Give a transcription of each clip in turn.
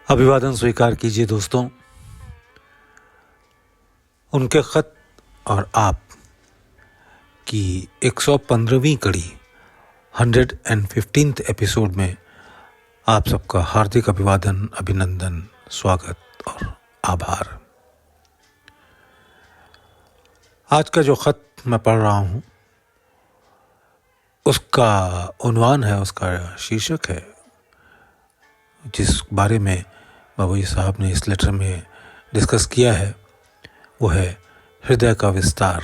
अभिवादन स्वीकार कीजिए दोस्तों। उनके खत और आप की 115वीं कड़ी 115th एपिसोड में आप सबका हार्दिक अभिवादन, अभिनंदन, स्वागत और आभार। आज का जो खत मैं पढ़ रहा हूँ उसका उन्वान है, उसका शीर्षक है, जिस बारे में बाबूजी साहब ने इस लेटर में डिस्कस किया है, वो है हृदय का विस्तार।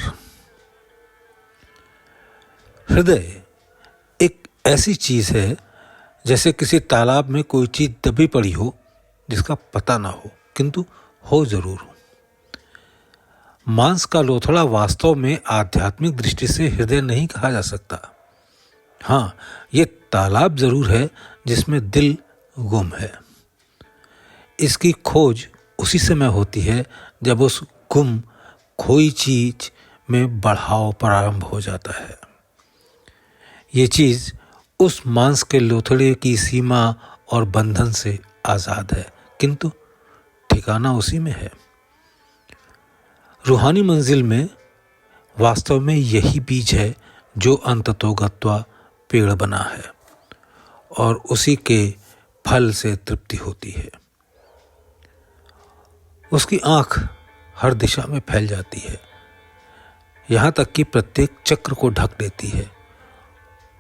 हृदय एक ऐसी चीज है जैसे किसी तालाब में कोई चीज दबी पड़ी हो जिसका पता ना हो, किंतु हो जरूर हो। मांस का लोथड़ा वास्तव में आध्यात्मिक दृष्टि से हृदय नहीं कहा जा सकता। हाँ, ये तालाब जरूर है जिसमें दिल गुम है। इसकी खोज उसी समय होती है जब उस गुम खोई चीज में बढ़ाव प्रारंभ हो जाता है। ये चीज उस मांस के लोथड़े की सीमा और बंधन से आजाद है, किंतु ठिकाना उसी में है। रूहानी मंजिल में वास्तव में यही बीज है जो अंततोगत्वा पेड़ बना है और उसी के फल से तृप्ति होती है। उसकी आंख हर दिशा में फैल जाती है, यहां तक कि प्रत्येक चक्र को ढक देती है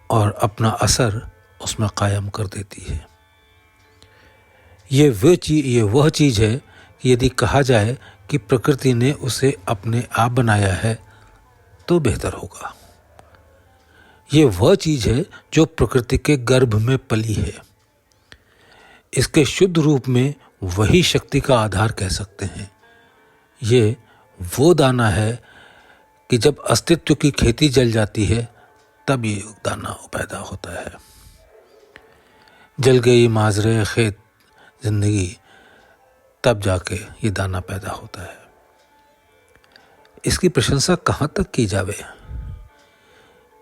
और अपना असर उसमें कायम कर देती है। ये वह चीज है कि यदि कहा जाए कि प्रकृति ने उसे अपने आप बनाया है तो बेहतर होगा। ये वह चीज है जो प्रकृति के गर्भ में पली है। इसके शुद्ध रूप में वही शक्ति का आधार कह सकते हैं। ये वो दाना है कि जब अस्तित्व की खेती जल जाती है तब ये दाना पैदा होता है। जल गई माजरे खेत जिंदगी, तब जाके ये दाना पैदा होता है। इसकी प्रशंसा कहाँ तक की जावे।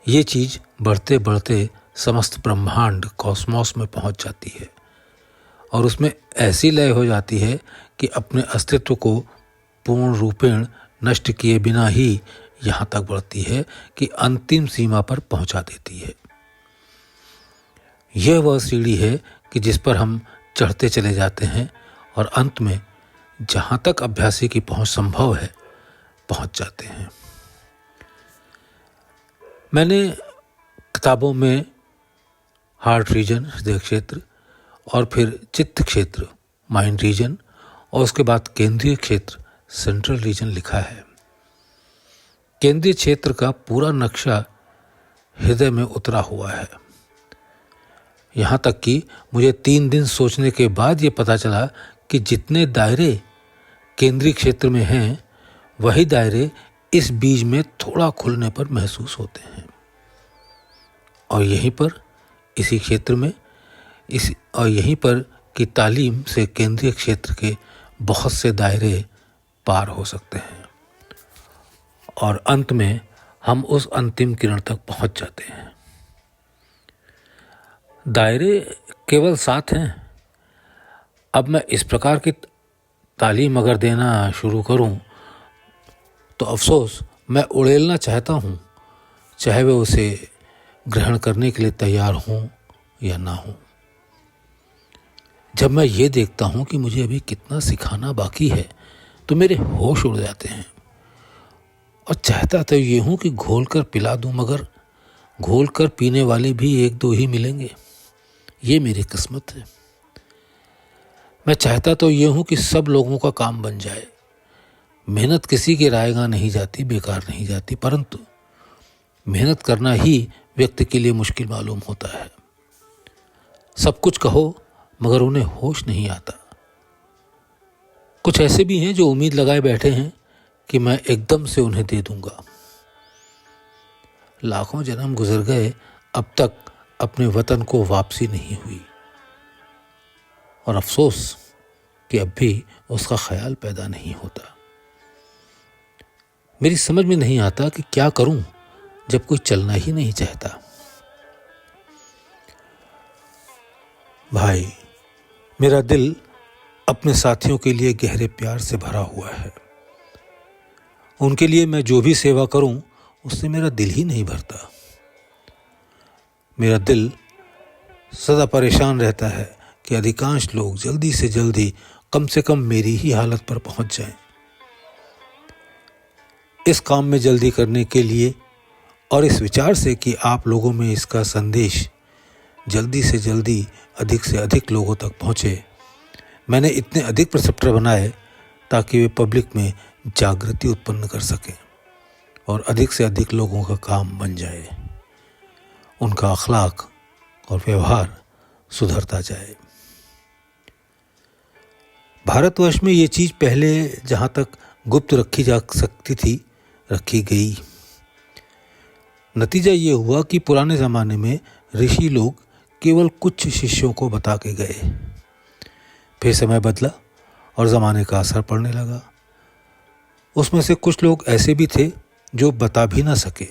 ये चीज बढ़ते बढ़ते समस्त ब्रह्मांड कॉस्मोस में पहुंच जाती है और उसमें ऐसी लय हो जाती है कि अपने अस्तित्व को पूर्ण रूपेण नष्ट किए बिना ही यहाँ तक बढ़ती है कि अंतिम सीमा पर पहुंचा देती है। यह वह सीढ़ी है कि जिस पर हम चढ़ते चले जाते हैं और अंत में जहाँ तक अभ्यासी की पहुंच संभव है पहुंच जाते हैं। मैंने किताबों में हार्ट रीजन, हृदय क्षेत्र, और फिर चित्त क्षेत्र, माइंड रीजन, और उसके बाद केंद्रीय क्षेत्र, सेंट्रल रीजन लिखा है। केंद्रीय क्षेत्र का पूरा नक्शा हृदय में उतरा हुआ है। यहाँ तक कि मुझे 3 दिन सोचने के बाद ये पता चला कि जितने दायरे केंद्रीय क्षेत्र में हैं वही दायरे इस बीज में थोड़ा खुलने पर महसूस होते हैं और यहीं पर इसी क्षेत्र में यहीं पर की तालीम से केंद्रीय क्षेत्र के बहुत से दायरे पार हो सकते हैं और अंत में हम उस अंतिम किरण तक पहुंच जाते हैं। दायरे केवल 7 हैं। अब मैं इस प्रकार की तालीम अगर देना शुरू करूं तो अफसोस मैं उड़ेलना चाहता हूं, चाहे वे उसे ग्रहण करने के लिए तैयार हों या ना हों। जब मैं ये देखता हूं कि मुझे अभी कितना सिखाना बाकी है तो मेरे होश उड़ जाते हैं और चाहता तो ये हूं कि घोल कर पिला दूं, मगर घोल कर पीने वाले भी 1-2 ही मिलेंगे। ये मेरी किस्मत है। मैं चाहता तो ये हूं कि सब लोगों का काम बन जाए। मेहनत किसी की रायगा नहीं जाती, बेकार नहीं जाती, परंतु मेहनत करना ही व्यक्ति के लिए मुश्किल मालूम होता है। सब कुछ कहो मगर उन्हें होश नहीं आता। कुछ ऐसे भी हैं जो उम्मीद लगाए बैठे हैं कि मैं एकदम से उन्हें दे दूंगा। लाखों जन्म गुजर गए, अब तक अपने वतन को वापसी नहीं हुई और अफसोस कि अब भी उसका ख्याल पैदा नहीं होता। मेरी समझ में नहीं आता कि क्या करूं जब कोई चलना ही नहीं चाहता। भाई, मेरा दिल अपने साथियों के लिए गहरे प्यार से भरा हुआ है। उनके लिए मैं जो भी सेवा करूं, उससे मेरा दिल ही नहीं भरता। मेरा दिल सदा परेशान रहता है कि अधिकांश लोग जल्दी से जल्दी कम से कम मेरी ही हालत पर पहुंच जाएं। इस काम में जल्दी करने के लिए और इस विचार से कि आप लोगों में इसका संदेश जल्दी से जल्दी अधिक से अधिक लोगों तक पहुंचे, मैंने इतने अधिक प्रिसेप्टर बनाए ताकि वे पब्लिक में जागृति उत्पन्न कर सकें और अधिक से अधिक लोगों का काम बन जाए, उनका अखलाक और व्यवहार सुधरता जाए। भारतवर्ष में ये चीज़ पहले जहाँ तक गुप्त रखी जा सकती थी, रखी गई। नतीजा ये हुआ कि पुराने ज़माने में ऋषि लोग केवल कुछ शिष्यों को बता के गए। फिर समय बदला और ज़माने का असर पड़ने लगा। उसमें से कुछ लोग ऐसे भी थे जो बता भी ना सके।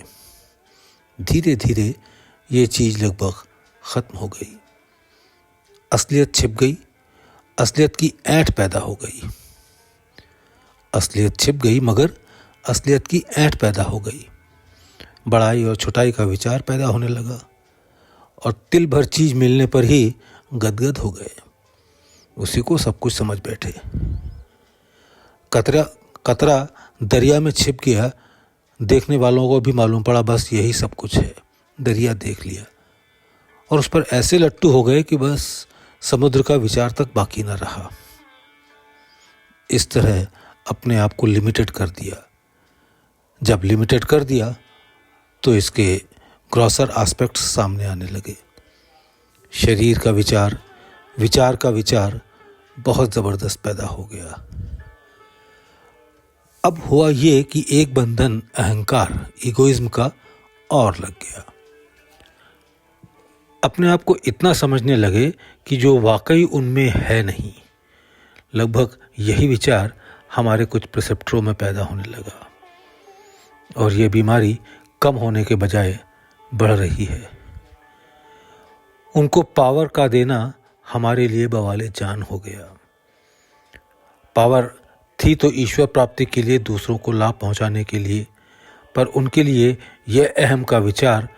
धीरे धीरे ये चीज़ लगभग ख़त्म हो गई। असलियत छिप गई, असलियत की ऐंठ पैदा हो गई। असलियत छिप गई मगर असलियत की ऐंठ पैदा हो गई। बड़ाई और छोटाई का विचार पैदा होने लगा और तिल भर चीज़ मिलने पर ही गदगद हो गए। उसी को सब कुछ समझ बैठे। कतरा दरिया में छिप गया। देखने वालों को भी मालूम पड़ा बस यही सब कुछ है। दरिया देख लिया और उस पर ऐसे लट्टू हो गए कि बस समुद्र का विचार तक बाकी न रहा। इस तरह अपने आप को लिमिटेड कर दिया। जब लिमिटेड कर दिया तो इसके ग्रॉसर एस्पेक्ट्स सामने आने लगे। शरीर का विचार, विचार का विचार बहुत ज़बरदस्त पैदा हो गया। अब हुआ ये कि एक बंधन अहंकार, इगोइज्म का और लग गया। अपने आप को इतना समझने लगे कि जो वाकई उनमें है नहीं। लगभग यही विचार हमारे कुछ प्रिसेप्टरों में पैदा होने लगा और ये बीमारी कम होने के बजाय बढ़ रही है। उनको पावर का देना हमारे लिए बवाले जान हो गया। पावर थी तो ईश्वर प्राप्ति के लिए, दूसरों को लाभ पहुंचाने के लिए, पर उनके लिए यह अहम का विचार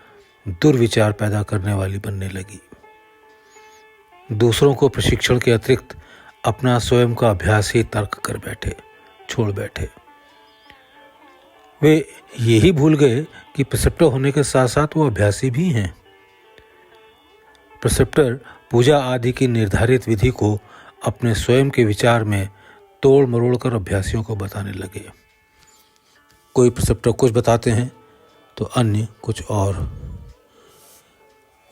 दुर्विचार पैदा करने वाली बनने लगी। दूसरों को प्रशिक्षण के अतिरिक्त अपना स्वयं का अभ्यास ही तर्क कर बैठे, छोड़ बैठे। वे यही भूल गए कि प्रिसेप्टर होने के साथ साथ वो अभ्यासी भी हैं। प्रिसेप्टर पूजा आदि की निर्धारित विधि को अपने स्वयं के विचार में तोड़ मरोड़ कर अभ्यासियों को बताने लगे। कोई प्रिसेप्टर कुछ बताते हैं तो अन्य कुछ और।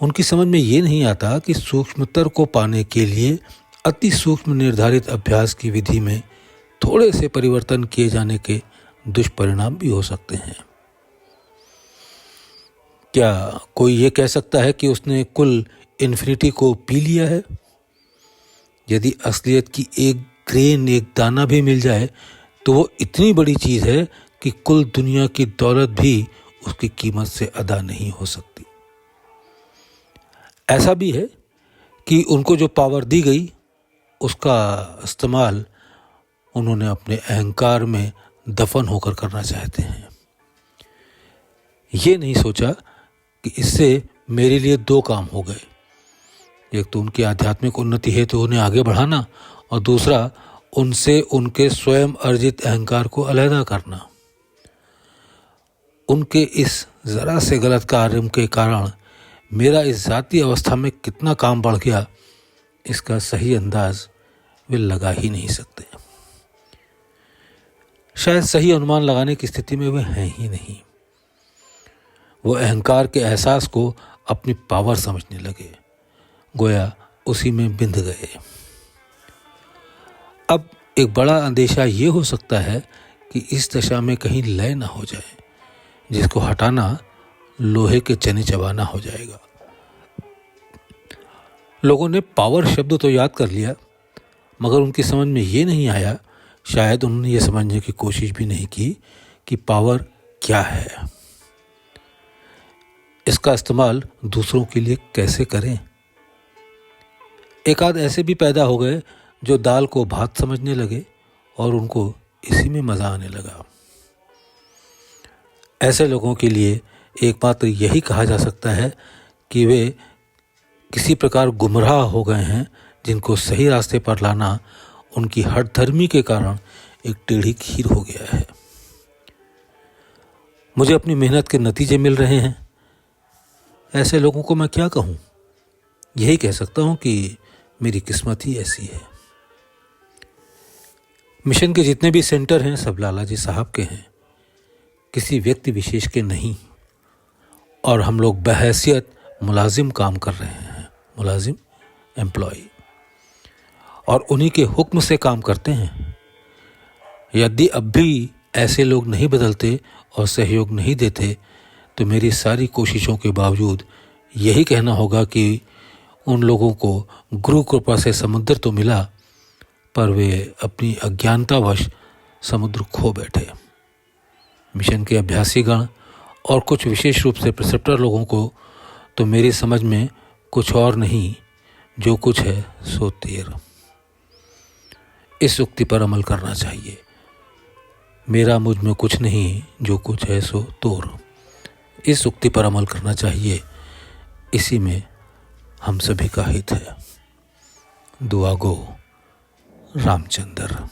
उनकी समझ में ये नहीं आता कि सूक्ष्मतर को पाने के लिए अति सूक्ष्म निर्धारित अभ्यास की विधि में थोड़े से परिवर्तन किए जाने के दुष्परिणाम भी हो सकते हैं। क्या कोई ये कह सकता है कि उसने कुल इन्फिनिटी को पी लिया है? यदि असलियत की एक ग्रेन, एक दाना भी मिल जाए तो वो इतनी बड़ी चीज़ है कि कुल दुनिया की दौलत भी उसकी कीमत से अदा नहीं हो सकती। ऐसा भी है कि उनको जो पावर दी गई उसका इस्तेमाल उन्होंने अपने अहंकार में दफन होकर करना चाहते हैं। ये नहीं सोचा कि इससे मेरे लिए दो काम हो गए। एक तो उनकी आध्यात्मिक उन्नति है तो उन्हें आगे बढ़ाना, और दूसरा उनसे उनके स्वयं अर्जित अहंकार को अलहदा करना। उनके इस ज़रा से गलत कार्य के कारण मेरा इस जाती अवस्था में कितना काम बढ़ गया, इसका सही अंदाज वे लगा ही नहीं सकते। शायद सही अनुमान लगाने की स्थिति में वे हैं ही नहीं। वो अहंकार के एहसास को अपनी पावर समझने लगे, गोया उसी में बिंध गए। अब एक बड़ा अंदेशा ये हो सकता है कि इस दशा में कहीं लय ना हो जाए, जिसको हटाना लोहे के चने चबाना हो जाएगा। लोगों ने पावर शब्द तो याद कर लिया, मगर उनकी समझ में ये नहीं आया, शायद उन्होंने ये समझने की कोशिश भी नहीं की कि पावर क्या है, इसका इस्तेमाल दूसरों के लिए कैसे करें। एक आध ऐसे भी पैदा हो गए जो दाल को भात समझने लगे और उनको इसी में मज़ा आने लगा। ऐसे लोगों के लिए एकमात्र यही कहा जा सकता है कि वे किसी प्रकार गुमराह हो गए हैं, जिनको सही रास्ते पर लाना उनकी हठधर्मी के कारण एक टेढ़ी खीर हो गया है। मुझे अपनी मेहनत के नतीजे मिल रहे हैं। ऐसे लोगों को मैं क्या कहूँ? यही कह सकता हूँ कि मेरी किस्मत ही ऐसी है। मिशन के जितने भी सेंटर हैं सब लालाजी साहब के हैं, किसी व्यक्ति विशेष के नहीं। और हम लोग बहैसियत मुलाजिम काम कर रहे हैं, मुलाजिम एम्प्लॉय, और उन्हीं के हुक्म से काम करते हैं। यदि अब भी ऐसे लोग नहीं बदलते और सहयोग नहीं देते तो मेरी सारी कोशिशों के बावजूद यही कहना होगा कि उन लोगों को गुरु कृपा से समुद्र तो मिला, पर वे अपनी अज्ञानतावश समुद्र खो बैठे। मिशन के अभ्यासीगण और कुछ विशेष रूप से प्रिसेप्टर लोगों को तो मेरी समझ में कुछ और नहीं, जो कुछ है सो तेर। इस उक्ति पर अमल करना चाहिए। मेरा मुझ में कुछ नहीं, जो कुछ है सो तोर। इस उक्ति पर अमल करना चाहिए, इसी में हम सभी का हित है। दुआ गो रामचंद्र।